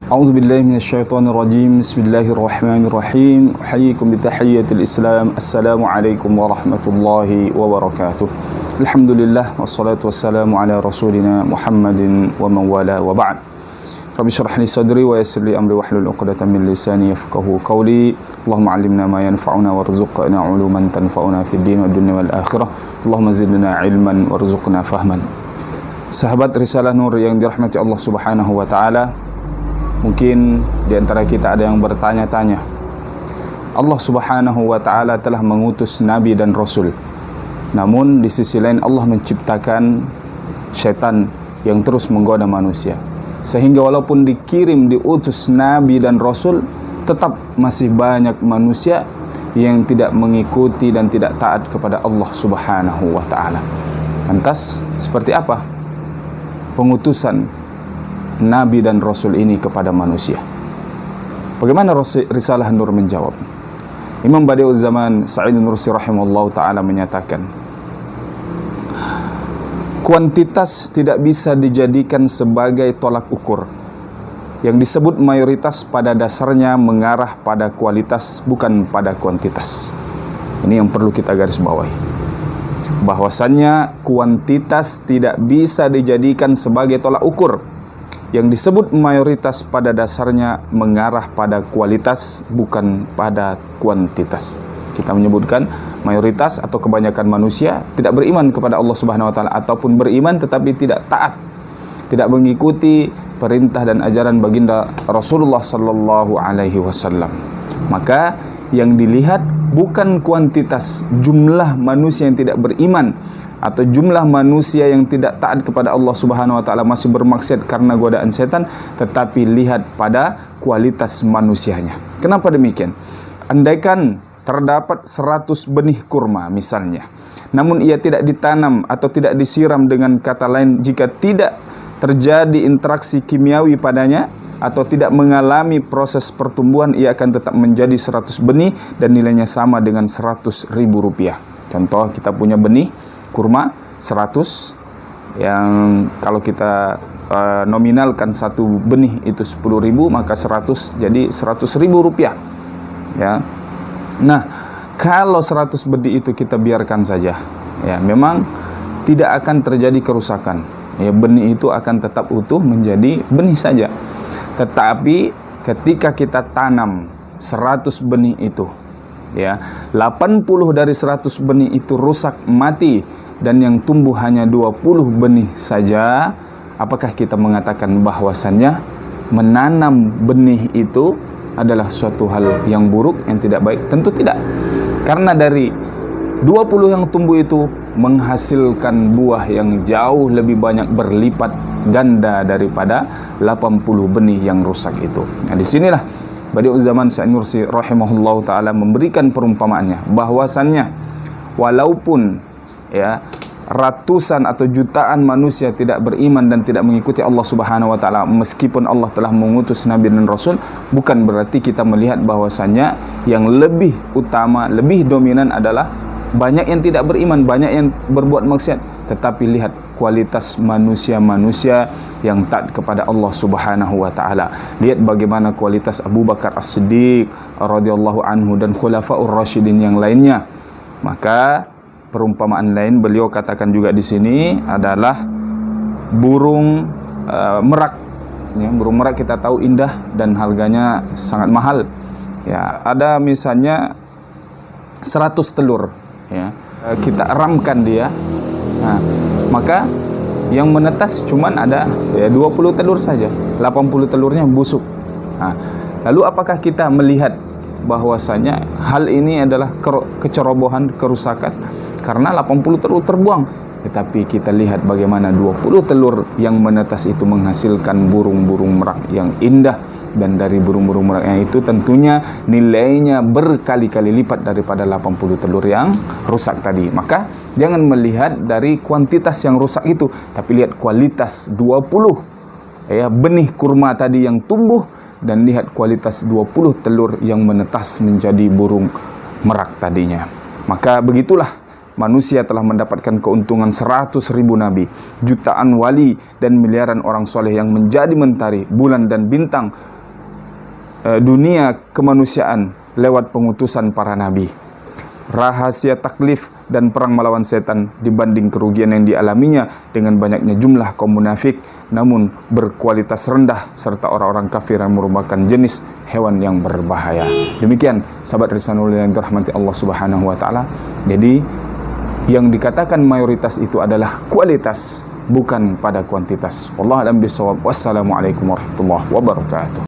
A'udzu billahi minasyaitonir rajim. Bismillahirrahmanirrahim. Uhayyikum bitahiyyatil Islam. Assalamualaikum warahmatullahi wabarakatuh. Alhamdulillah wassalatu wassalamu ala rasulina Muhammadin wa man wala wa ba'd. Rabbi shrah li sadri wa yassir li amri wahlul 'uqdatam min lisani yafqahu qawli. Allahumma 'allimna ma yanfa'una warzuqna 'uluman tanfa'una fid din wad dunya wal akhirah. Allahumma zidna 'ilman warzuqna fahman. Sahabat Risalah Nur yang dirahmati Allah Subhanahu wa taala, mungkin di antara kita ada yang bertanya-tanya, Allah Subhanahu wa taala telah mengutus nabi dan rasul. Namun di sisi lain Allah menciptakan syaitan yang terus menggoda manusia. Sehingga walaupun dikirim, diutus nabi dan rasul, tetap masih banyak manusia yang tidak mengikuti dan tidak taat kepada Allah Subhanahu wa taala. Lantas seperti apa pengutusan nabi dan rasul ini kepada manusia? Bagaimana Risalah Nur menjawab? Imam Badi'uz Zaman Sa'id Nursi rahimahullah ta'ala menyatakan, kuantitas tidak bisa dijadikan sebagai tolak ukur. Yang disebut mayoritas pada dasarnya mengarah pada kualitas, bukan pada kuantitas. Ini yang perlu kita garis bawahi, bahwasannya kuantitas tidak bisa dijadikan sebagai tolak ukur. Yang disebut mayoritas pada dasarnya mengarah pada kualitas, bukan pada kuantitas. Kita menyebutkan mayoritas atau kebanyakan manusia tidak beriman kepada Allah Subhanahu wa taala, ataupun beriman tetapi tidak taat, tidak mengikuti perintah dan ajaran baginda Rasulullah sallallahu alaihi wasallam. Maka yang dilihat bukan kuantitas, jumlah manusia yang tidak beriman atau jumlah manusia yang tidak taat kepada Allah Subhanahu wa taala, masih bermaksiat karena godaan setan, tetapi lihat pada kualitas manusianya. Kenapa demikian? Andaikan terdapat 100 benih kurma misalnya, namun ia tidak ditanam atau tidak disiram, dengan kata lain jika tidak terjadi interaksi kimiawi padanya atau tidak mengalami proses pertumbuhan, ia akan tetap menjadi 100 benih dan nilainya sama dengan 100.000 rupiah. Contoh, kita punya benih kurma 100, yang kalau kita nominalkan satu benih itu 10.000, maka 100 jadi 100.000 rupiah ya. Nah, kalau 100 benih itu kita biarkan saja, ya memang tidak akan terjadi kerusakan ya, benih itu akan tetap utuh menjadi benih saja. Tetapi ketika kita tanam 100 benih itu, ya 80 dari 100 benih itu rusak, mati, dan yang tumbuh hanya 20 benih saja, apakah kita mengatakan bahwasannya menanam benih itu adalah suatu hal yang buruk, yang tidak baik? Tentu tidak. Karena dari 20 yang tumbuh itu menghasilkan buah yang jauh lebih banyak, berlipat ganda daripada 80 benih yang rusak itu. Nah, disinilah Badi'uz Zaman Sa'id Nursi rahimahullah ta'ala memberikan perumpamaannya, bahwasannya walaupun ya ratusan atau jutaan manusia tidak beriman dan tidak mengikuti Allah Subhanahu wa taala, meskipun Allah telah mengutus nabi dan rasul, bukan berarti kita melihat bahwasannya yang lebih utama, lebih dominan adalah banyak yang tidak beriman, banyak yang berbuat maksiat. Tetapi lihat kualitas manusia-manusia yang taat kepada Allah Subhanahu wa taala. Lihat bagaimana kualitas Abu Bakar As-Siddiq radhiyallahu anhu dan khulafaur rasyidin yang lainnya. Maka perumpamaan lain beliau katakan juga di sini adalah burung merak. Ya, burung merak kita tahu indah dan harganya sangat mahal. Ya, ada misalnya 100 telur, ya, kita ramkan dia. Nah, maka yang menetas cuman ada ya 20 telur saja, 80 telurnya busuk. Nah, lalu apakah kita melihat bahwasanya hal ini adalah kecerobohan, kerusakan karena 80 telur terbuang? Tetapi kita lihat bagaimana 20 telur yang menetas itu menghasilkan burung-burung merak yang indah, dan dari burung-burung merak yang itu tentunya nilainya berkali-kali lipat daripada 80 telur yang rusak tadi. Maka jangan melihat dari kuantitas yang rusak itu, tapi lihat kualitas 20 ya benih kurma tadi yang tumbuh, dan lihat kualitas 20 telur yang menetas menjadi burung merak tadinya. Maka begitulah manusia telah mendapatkan keuntungan 100.000 nabi, jutaan wali, dan miliaran orang soleh yang menjadi mentari, bulan dan bintang, dunia kemanusiaan lewat pengutusan para nabi. Rahasia taklif dan perang melawan setan dibanding kerugian yang dialaminya dengan banyaknya jumlah kaum munafik namun berkualitas rendah serta orang-orang kafir yang merupakan jenis hewan yang berbahaya. Demikian sahabat Risanul yang dirahmati Allah Subhanahu wa taala. Jadi yang dikatakan mayoritas itu adalah kualitas, bukan pada kuantitas. Wallahu a'lam bishawab. Wassalamualaikum warahmatullahi wabarakatuh.